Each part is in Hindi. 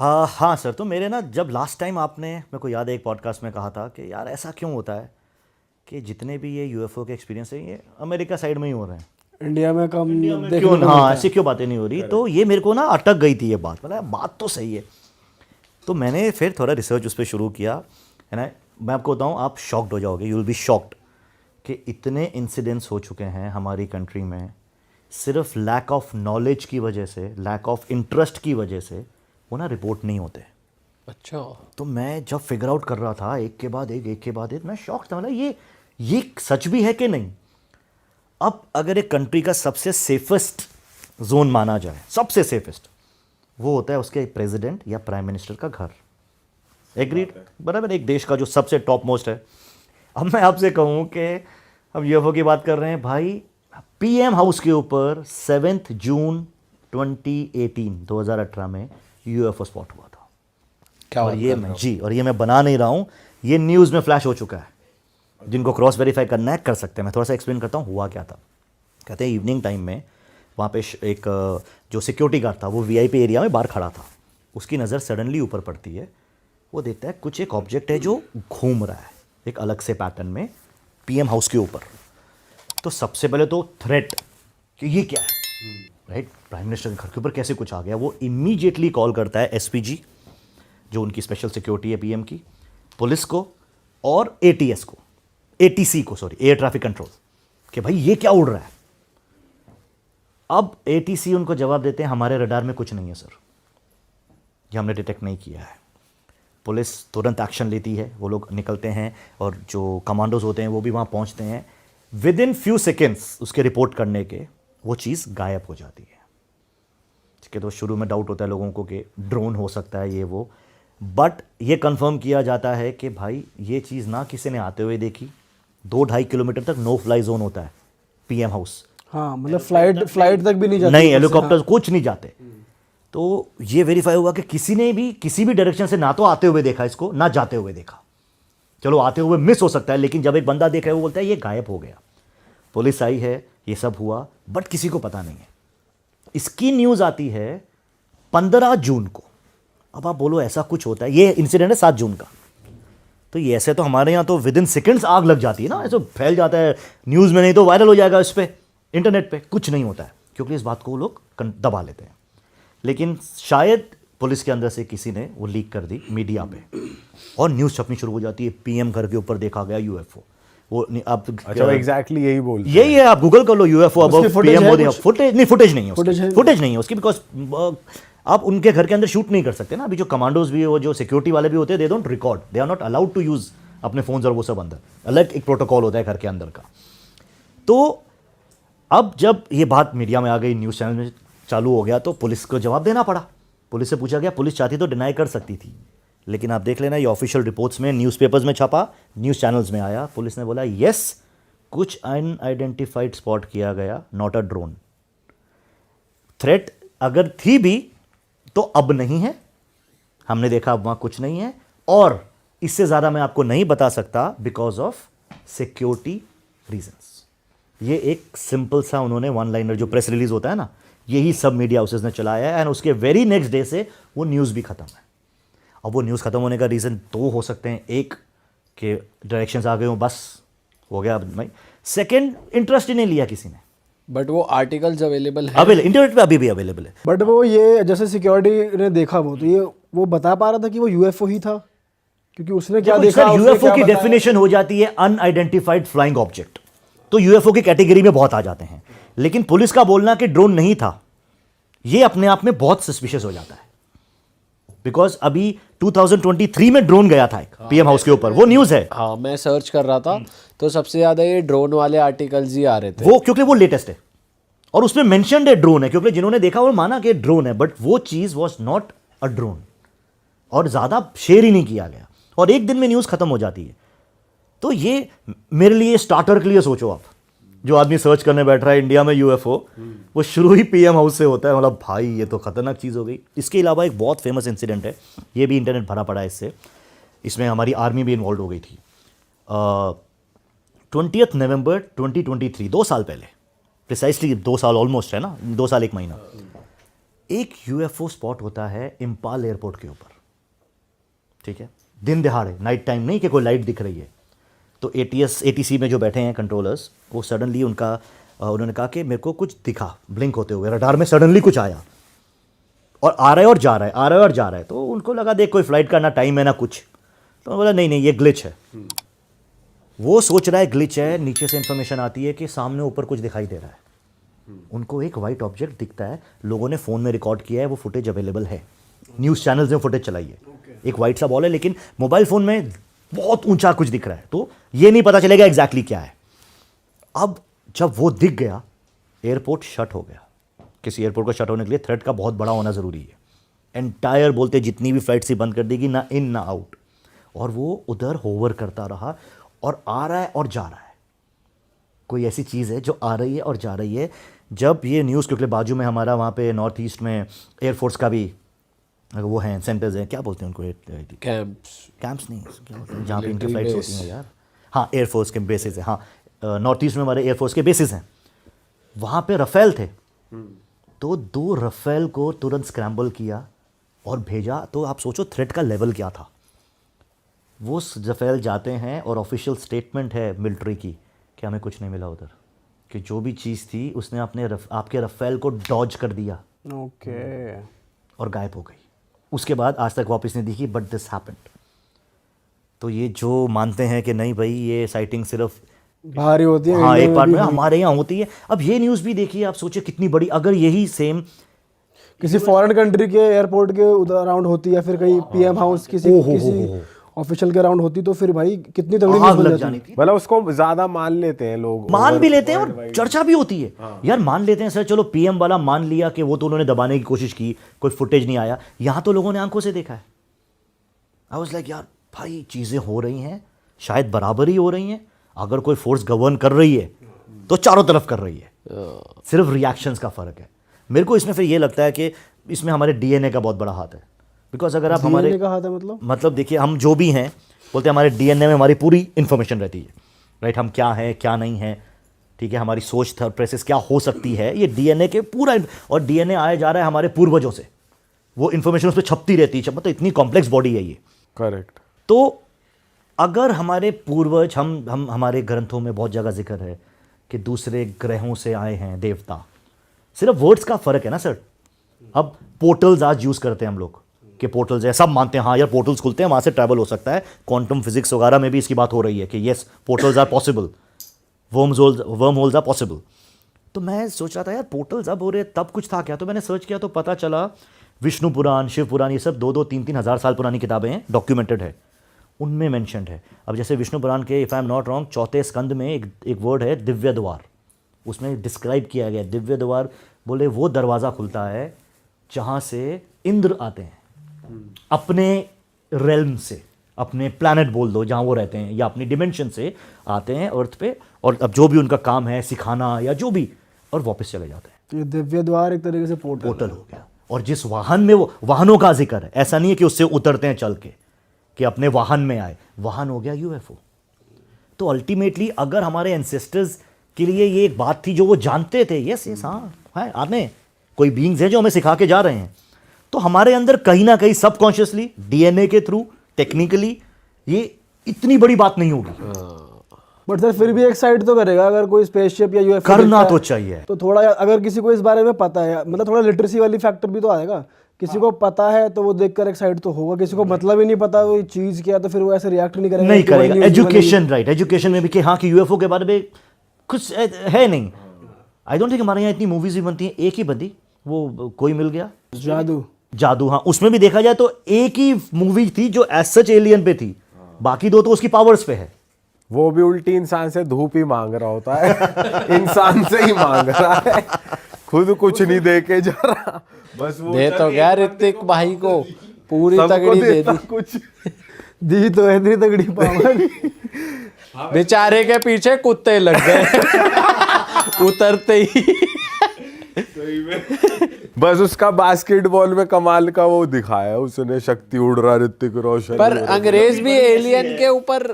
हाँ सर, तो मेरे ना जब लास्ट टाइम आपने, मेरे को याद है एक पॉडकास्ट में कहा था कि यार ऐसा क्यों होता है कि जितने भी ये यूएफओ के एक्सपीरियंस हैं ये अमेरिका साइड में ही हो रहे हैं, इंडिया में कम देखने क्यों को हाँ मिलता ऐसी है। क्यों बातें नहीं हो रही। तो ये मेरे को ना अटक गई थी ये बात, मतलब बात तो सही है। तो मैंने फिर थोड़ा रिसर्च उस पर शुरू किया है ना। मैं आपको बताऊँ, आप शॉक्ड हो जाओगे, यू विल बी शॉक्ड कि इतने इंसिडेंट्स हो चुके हैं हमारी कंट्री में सिर्फ लैक ऑफ नॉलेज की वजह से, लैक ऑफ इंटरेस्ट की वजह से वो ना रिपोर्ट नहीं होते। अच्छा। तो मैं जब फिगर आउट कर रहा था एक के बाद एक, मैं शॉक था, मतलब ये सच भी है कि नहीं। अब अगर एक कंट्री का सबसे सेफेस्ट जोन माना जाए, सबसे सेफेस्ट, वो होता है उसके प्रेसिडेंट या प्राइम मिनिस्टर का घर। एग्रीड, बराबर, एक देश का जो सबसे टॉप मोस्ट है। अब मैं आपसे कहूँ कि हम यूएफओ की बात कर रहे हैं भाई, पीएम हाउस के ऊपर 7 जून 2018 में यूएफओ स्पॉट हुआ था। क्या और बात ये कर मैं रहे हो? जी, और ये मैं बना नहीं रहा हूँ, ये न्यूज़ में फ्लैश हो चुका है। जिनको क्रॉस वेरीफाई करना है कर सकते हैं। मैं थोड़ा सा एक्सप्लेन करता हूँ हुआ क्या था। कहते हैं इवनिंग टाइम में वहाँ पे एक जो सिक्योरिटी गार्ड था वो वीआईपी एरिया में बाहर खड़ा था। उसकी नज़र सडनली ऊपर पड़ती है, वो देखता है कुछ एक ऑब्जेक्ट है जो घूम रहा है एक अलग से पैटर्न में पीएम हाउस के ऊपर। तो सबसे पहले तो थ्रेट कि ये क्या है, राइट, प्राइम मिनिस्टर के घर के ऊपर कैसे कुछ आ गया। वो इमीडिएटली कॉल करता है एसपीजी, जो उनकी स्पेशल सिक्योरिटी है पीएम की, पुलिस को और एटीएस को, एटीसी को, सॉरी, एयर ट्रैफिक कंट्रोल, कि भाई ये क्या उड़ रहा है। अब एटीसी उनको जवाब देते हैं हमारे रडार में कुछ नहीं है सर, ये हमने डिटेक्ट नहीं किया है। पुलिस तुरंत एक्शन लेती है, वो लोग निकलते हैं और जो कमांडोज होते हैं वो भी वहाँ पहुँचते हैं। विद इन फ्यू सेकेंड्स उसके रिपोर्ट करने के वो चीज़ गायब हो जाती है। ठीक है, तो शुरू में डाउट होता है लोगों को कि ड्रोन हो सकता है ये वो, बट ये कंफर्म किया जाता है कि भाई ये चीज़ ना किसी ने आते हुए देखी। 2-2.5 किलोमीटर तक नो फ्लाई जोन होता है पीएम हाउस, हाँ, मतलब फ्लाइट तक भी नहीं जाती नहीं, ऊपर से, हेलीकॉप्टर हाँ। कुछ नहीं जाते। तो ये वेरीफाई हुआ कि किसी ने भी किसी भी डायरेक्शन से ना तो आते हुए देखा इसको, ना जाते हुए देखा। चलो आते हुए मिस हो सकता है, लेकिन जब एक बंदा देख रहा है वो बोलता है ये गायब हो गया। पुलिस आई है, ये सब हुआ, बट किसी को पता नहीं है। इसकी न्यूज़ आती है 15 जून को। अब आप बोलो ऐसा कुछ होता है, ये इंसिडेंट है 7 जून का। तो ये ऐसे तो हमारे यहाँ तो विद इन सेकेंड्स आग लग जाती है ना, ऐसे फैल जाता है न्यूज़ में, नहीं तो वायरल हो जाएगा इस पर, इंटरनेट पे। कुछ नहीं होता है क्योंकि इस बात को वो लोग दबा लेते हैं। लेकिन शायद पुलिस के अंदर से किसी ने वो लीक कर दी मीडिया पे और न्यूज़ छपनी शुरू हो जाती है, पीएम घर के ऊपर देखा गया यूएफओ। वो आप अच्छा, एग्जैक्टली यही बोल यही है, आप गूगल कर लो यूएफओ अब उसकी footage पीएम है मोदी। कुछ? फुटेज नहीं, फुटेज नहीं है Footage उसकी, है? फुटेज नहीं है उसकी, बिकॉज आप उनके घर के अंदर शूट नहीं कर सकते ना। अभी जो कमांडोज भी, वो जो सिक्योरिटी वाले भी होते हैं, they don't record, they are not allowed to use अपने फोन्स और वो सब अंदर, अलग एक प्रोटोकॉल होता है घर के अंदर का। तो अब जब ये बात मीडिया में आ गई, न्यूज़ चैनल में चालू हो गया, तो पुलिस को जवाब देना पड़ा। पुलिस से पूछा गया, पुलिस चाहती तो डिनाई कर सकती थी, लेकिन आप देख लेना ये ऑफिशियल रिपोर्ट्स में, न्यूज़पेपर्स में छपा, न्यूज़ चैनल्स में आया। पुलिस ने बोला यस, कुछ अनआइडेंटिफाइड स्पॉट किया गया, नॉट अ ड्रोन। थ्रेट अगर थी भी तो अब नहीं है, हमने देखा अब वहाँ कुछ नहीं है। और इससे ज़्यादा मैं आपको नहीं बता सकता बिकॉज ऑफ सिक्योरिटी रीजंस। ये एक सिंपल सा उन्होंने वन लाइनर, जो प्रेस रिलीज होता है ना, यही सब मीडिया हाउसेस ने चलाया है, एंड उसके वेरी नेक्स्ट डे से वो न्यूज़ भी ख़त्म है। अब वो न्यूज़ ख़त्म होने का रीज़न दो हो सकते हैं, एक कि डायरेक्शंस आ गए हो, बस हो गया भाई। सेकेंड, इंटरेस्ट ही नहीं लिया किसी ने। बट वो आर्टिकल्स अवेलेबल है, इंटरनेट पे अभी भी अवेलेबल है। बट वो ये जैसे सिक्योरिटी ने देखा वो, तो ये वो बता पा रहा था कि वो यूएफओ ही था, क्योंकि उसने क्या देखा, उसने यूएफओ क्या की बताया? डेफिनेशन हो जाती है अनआइडेंटिफाइड फ्लाइंग ऑब्जेक्ट, तो यूएफओ की कैटेगरी में बहुत आ जाते हैं। लेकिन पुलिस का बोलना कि ड्रोन नहीं था, ये अपने आप में बहुत सस्पिशियस हो जाता है। बिकॉज अभी 2023 में ड्रोन गया था एक पीएम हाउस के ऊपर, वो न्यूज़ है। हाँ मैं सर्च कर रहा था तो सबसे ज़्यादा ये ड्रोन वाले आर्टिकल्स ही आ रहे थे। वो क्योंकि वो लेटेस्ट है और उसमें मेंशन्ड है ड्रोन है, क्योंकि जिन्होंने देखा वो माना कि ड्रोन है, बट वो चीज़ वॉज नॉट अ ड्रोन और ज़्यादा शेयर ही नहीं किया गया, और एक दिन में न्यूज़ खत्म हो जाती है। तो ये मेरे लिए स्टार्टर के लिए सोचो आप, जो आदमी सर्च करने बैठ रहा है इंडिया में यूएफओ, वो शुरू ही पीएम हाउस से होता है, मतलब भाई ये तो खतरनाक चीज़ हो गई। इसके अलावा एक बहुत फेमस इंसिडेंट है, ये भी इंटरनेट भरा पड़ा है इससे, इसमें हमारी आर्मी भी इन्वॉल्व हो गई थी। 20 नवंबर 2023, 2 साल पहले, प्रिसाइसली 2 साल ऑलमोस्ट है ना, 2 साल 1 महीना, एक यूएफओ स्पॉट होता है इम्पाल एयरपोर्ट के ऊपर, ठीक है, दिन दिहाड़े, नाइट टाइम नहीं कि कोई लाइट दिख रही है। तो एटीसी में जो बैठे हैं कंट्रोलर्स, वो सडनली उन्होंने कहा कि मेरे को कुछ दिखा ब्लिंक होते हुए, रडार में सडनली कुछ आया और आ रहा है और जा रहा है, आ रहा है और जा रहा है। तो उनको लगा देख कोई फ्लाइट का ना टाइम है ना कुछ, तो बोला नहीं ये ग्लिच है। वो सोच रहा है ग्लिच है, नीचे से इंफॉर्मेशन आती है कि सामने ऊपर कुछ दिखाई दे रहा है। उनको एक वाइट ऑब्जेक्ट दिखता है, लोगों ने फ़ोन में रिकॉर्ड किया है, वो फुटेज अवेलेबल है, न्यूज़ चैनल्स ने फुटेज चलाई है। एक वाइट सा बॉल है, लेकिन मोबाइल फ़ोन में बहुत ऊंचा कुछ दिख रहा है, तो ये नहीं पता चलेगा एग्जैक्टली क्या है। अब जब वो दिख गया, एयरपोर्ट शट हो गया। किसी एयरपोर्ट को शट होने के लिए थ्रेट का बहुत बड़ा होना ज़रूरी है। एंटायर बोलते जितनी भी फ्लाइट्स ही बंद कर देगी, ना इन ना आउट। और वो उधर होवर करता रहा और आ रहा है और जा रहा है। कोई ऐसी चीज़ है जो आ रही है और जा रही है। जब ये न्यूज़, क्योंकि बाजू में हमारा वहाँ पे नॉर्थ ईस्ट में एयरफोर्स का भी वो हैं, सेंटर्स हैं, क्या बोलते हैं उनको, कैंप्स नहीं, क्या बोलते हैं जहाँ पे इनकी फ्लाइट्स होती हैं यार, हाँ एयरफोर्स के बेसिस हैं, हाँ नॉर्थ ईस्ट में हमारे एयरफोर्स के बेसिस हैं। वहाँ पे रफ़ेल थे, तो 2 रफ़ेल को तुरंत स्क्रैम्बल किया और भेजा। तो आप सोचो थ्रेट का लेवल क्या था। वो रफ़ेल जाते हैं और ऑफिशियल स्टेटमेंट है मिलिट्री की कि हमें कुछ नहीं मिला उधर, कि जो भी चीज़ थी उसने आपके रफ़ेल को डॉज कर दिया ओके और गायब हो गई। उसके बाद आज तक वापस नहीं दिखी, बट दिस हैपेंड। तो ये जो मानते हैं कि नहीं भाई ये साइटिंग सिर्फ भारी होती है, हाँ इंडिया एक में पार्ट भी में हमारे यहाँ होती है। अब ये न्यूज़ भी देखिए, आप सोचिए कितनी बड़ी, अगर यही सेम किसी फॉरेन कंट्री के एयरपोर्ट के उधर अराउंड होती है, फिर कहीं पीएम हाउस किसी ऑफिशियल के अराउंड होती, तो फिर भाई कितनी तगड़ी आग न्यूज़ लग बन जानी जाती। थी। मतलब उसको ज्यादा मान लेते हैं लोग, मान भी लेते हैं और चर्चा भी होती है। यार मान लेते हैं सर, चलो पीएम वाला मान लिया कि वो तो उन्होंने दबाने की कोशिश की, कोई फुटेज नहीं आया। यहाँ तो लोगों ने आंखों से देखा है। आई वाज लाइक यार भाई चीज़ें हो रही हैं, शायद बराबर ही हो रही हैं। अगर कोई फोर्स गवर्न कर रही है तो चारों तरफ कर रही है, सिर्फ रिएक्शंस का फ़र्क है। मेरे को इसमें फिर ये लगता है कि इसमें हमारे डीएनए का बहुत बड़ा हाथ है। बिकॉज अगर आप हमारे DNA का हाथ है मतलब देखिए, हम जो भी हैं बोलते हैं हमारे डीएनए में हमारी पूरी इन्फॉर्मेशन रहती है, राइट। हम क्या हैं क्या नहीं हैं, ठीक है, हमारी सोच थॉट प्रोसेस क्या हो सकती है, ये डीएनए के पूरा। और डीएनए आया जा रहा है हमारे पूर्वजों से, वो इन्फॉर्मेशन उस पर छपती रहती है। मतलब इतनी कॉम्प्लेक्स बॉडी है ये। करेक्ट। तो अगर हमारे पूर्वज, हम हमारे ग्रंथों में बहुत जगह जिक्र है कि दूसरे ग्रहों से आए हैं देवता, सिर्फ वर्ड्स का फ़र्क है ना सर। अब पोर्टल्स आज यूज़ करते हैं हम लोग कि पोर्टल्स है, सब मानते हैं हाँ यार पोर्टल्स खुलते हैं, वहाँ से ट्रैवल हो सकता है। क्वांटम फिजिक्स वगैरह में भी इसकी बात हो रही है कि yes portals are possible, wormholes are possible. तो मैं सोच रहा था यार पोर्टल्स अब हो रहे, तब कुछ था क्या? तो मैंने सर्च किया तो पता चला विष्णु पुराण, शिव पुराण, ये सब 2-2, 3-3 हज़ार साल पुरानी किताबें हैं, डॉक्यूमेंटेड है, उनमें मेंशनड है। अब जैसे विष्णु पुराण के if I am not wrong 4थे स्कंद में एक वर्ड है दिव्य द्वार, उसमें डिस्क्राइब किया गया दिव्य द्वार, बोले वो दरवाज़ा खुलता है जहाँ से इंद्र आते हैं अपने रेल्म से, अपने प्लैनेट बोल दो जहाँ वो रहते हैं, या अपनी डिमेंशन से आते हैं अर्थ पे, और अब जो भी उनका काम है सिखाना या जो भी, और वापस चले जाते हैं। तो ये दिव्य द्वार एक तरीके से पोर्टल हो गया। और जिस वाहन में, वो वाहनों का जिक्र है, ऐसा नहीं है कि उससे उतरते हैं चल के कि अपने वाहन में आए, वाहन हो गया यूएफओ। तो अल्टीमेटली अगर हमारे एंसेस्टर्स के लिए ये एक बात थी जो वो जानते थे, यस यस हाँ है, आने कोई बीइंग्स हैं जो हमें सिखा के जा रहे हैं, तो हमारे अंदर कहीं ना कहीं सबकॉन्शियसली डीएनए के थ्रू टेक्निकली ये इतनी बड़ी बात नहीं होगी। बट सर फिर भी एक साइड तो करेगा, अगर कोई स्पेसशिप या यूएफओ करना तो चाहिए। तो थोड़ा, अगर किसी को इस बारे में पता है, मतलब थोड़ा लिटरेसी वाली फैक्टर भी तो आएगा। किसी को पता है तो वो देखकर एक साइड तो होगा, किसी को मतलब ही नहीं पता वो चीज़ क्या, तो फिर वो ऐसे रिएक्ट नहीं करेगा। नहीं करेगा। एजुकेशन, राइट, एजुकेशन में भी कि हाँ कि यूएफओ के बारे में कुछ है नहीं। आई डोंट थिंक हमारे यहाँ इतनी मूवीज भी बनती हैं, एक ही बंदी वो कोई मिल गया, जादू, हाँ उसमें भी देखा जाए तो एक ही मूवी थी जो एज सच एलियन पे थी, बाकी 2 तो उसकी पावर्स पे है। वो भी उल्टी इंसान से धूप ही मांग रहा होता है इंसान से ही मांग रहा है, खुद कुछ नहीं दे के जा रहा, बस वो दे तो गया ऋतिक भाई को पूरी सबको तगड़ी दे देता दी, कुछ दी तो है इतनी तगड़ी पावर। बेचारे के पीछे कुत्ते लग गए उतरते ही। बस उसका बास्केटबॉल में कमाल का वो दिखाया उसने, शक्ति उड़ रहा ऋतिक रोशन। पर अंग्रेज भी एलियन के ऊपर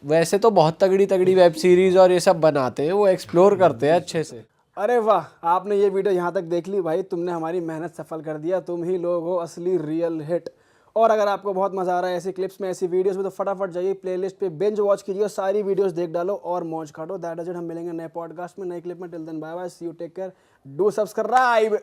वैसे तो बहुत तगड़ी तगड़ी वेब सीरीज और ये सब बनाते हैं, वो एक्सप्लोर करते हैं अच्छे से। अरे वाह, आपने ये वीडियो यहाँ तक देख ली भाई, तुमने हमारी मेहनत सफल कर दिया। तुम ही लोग हो असली रियल हिट। और अगर आपको बहुत मजा आ रहा है ऐसी क्लिप्स में, ऐसी वीडियोस में, तो फटाफट जाइए प्लेलिस्ट पे बिंज वॉच कीजिए, सारी वीडियोस देख डालो और मौज काटो। That is it. हम मिलेंगे नए पॉडकास्ट में, नए क्लिप में। Till then bye bye, see you, take care, do subscribe.